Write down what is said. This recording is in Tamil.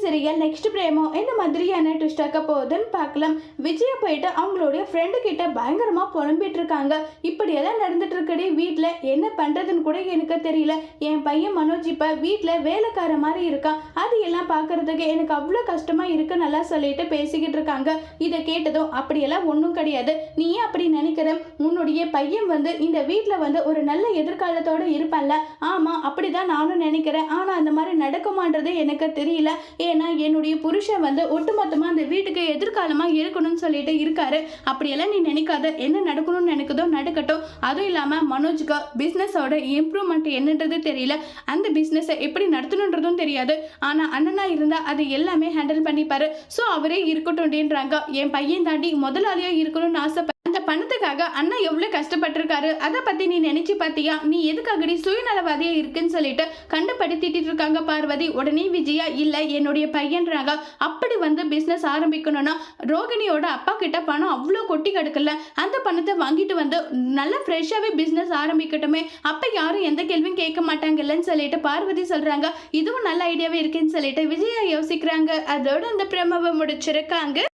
சீரியல் நெக்ஸ்ட் பிரேமோ என்ன மாதிரியான ட்விஸ்ட் ஆக்க போகுதுன்னு பார்க்கலாம். விஜயா போயிட்டு அவங்களுடைய ஃப்ரெண்டு கிட்ட பயங்கரமா புலம்பிட்டு இருக்காங்க. இப்படியெல்லாம் நடந்துட்டு இருக்கடி வீட்டில் என்ன பண்றதுன்னு கூட எனக்கு தெரியல. என் பையன் மனோஜ் இப்ப வீட்டில் வேலைக்கார மாதிரி இருக்கான். அது எல்லாம் பார்க்கறதுக்கு எனக்கு அவ்வளோ கஷ்டமா இருக்கு நல்லா சொல்லிட்டு பேசிக்கிட்டு இருக்காங்க. இதை கேட்டதும் அப்படியெல்லாம் ஒன்றும் கிடையாது, நீ ஏன் அப்படி நினைக்கிற? உன்னுடைய பையன் இந்த வீட்டில் ஒரு நல்ல எதிர்காலத்தோட இருப்பான்ல. ஆமா அப்படிதான் நானும் நினைக்கிறேன். ஆனா அந்த மாதிரி நடக்குமான்றது எனக்கு தெரியல. ஏன்னா என்னுடைய புருஷன் ஒட்டுமொத்தமா அந்த வீட்டுக்கு எதிர்காலமா இருக்கணும்னு சொல்லிட்டு இருக்காரு. அப்படியெல்லாம் நீ நினைக்காத, என்ன நடக்கணும்னு நினைக்குதோ நடக்கட்டும். அதுவும் இல்லாம மனோஜுக்கு பிசினஸோட இம்ப்ரூவ்மெண்ட் என்னன்றது தெரியல, அந்த பிசினஸை எப்படி நடத்தணுன்றதும் தெரியாது. ஆனா அண்ணனா இருந்தா அது எல்லாமே ஹேண்டில் பண்ணிப்பாரு. ஸோ அவரே இருக்கட்டும்ன்றாங்க. என் பையன் தாண்டி முதலாளியா இருக்கணும்னு ஆசைப்ப அந்த பணத்துக்காக அண்ணா எவ்வளவு கஷ்டப்பட்டிருக்காரு, அதை பத்தி நீ நினைச்சு பார்த்தியா? நீ எதுக்காகடி சுயநலவாதியா இருக்குன்னு சொல்லிட்டு கண்டுபடுத்திட்டு இருக்காங்க பார்வதி. உடனே விஜயா இல்ல என்னுடைய பையன்றாங்க. அப்படி பிசினஸ் ஆரம்பிக்கணும்னா ரோகிணியோட அப்பா கிட்ட பணம் அவ்வளோ கொட்டி கிடக்கல, அந்த பணத்தை வாங்கிட்டு நல்லா ஃப்ரெஷ்ஷாவே பிசினஸ் ஆரம்பிக்கட்டுமே, அப்ப யாரும் எந்த கேள்வியும் கேட்க மாட்டாங்கல்லன்னு சொல்லிட்டு பார்வதி சொல்றாங்க. இதுவும் நல்ல ஐடியாவே இருக்குன்னு சொல்லிட்டு விஜயா யோசிக்கிறாங்க. அதோட அந்த பிரமவை முடிச்சிருக்காங்க.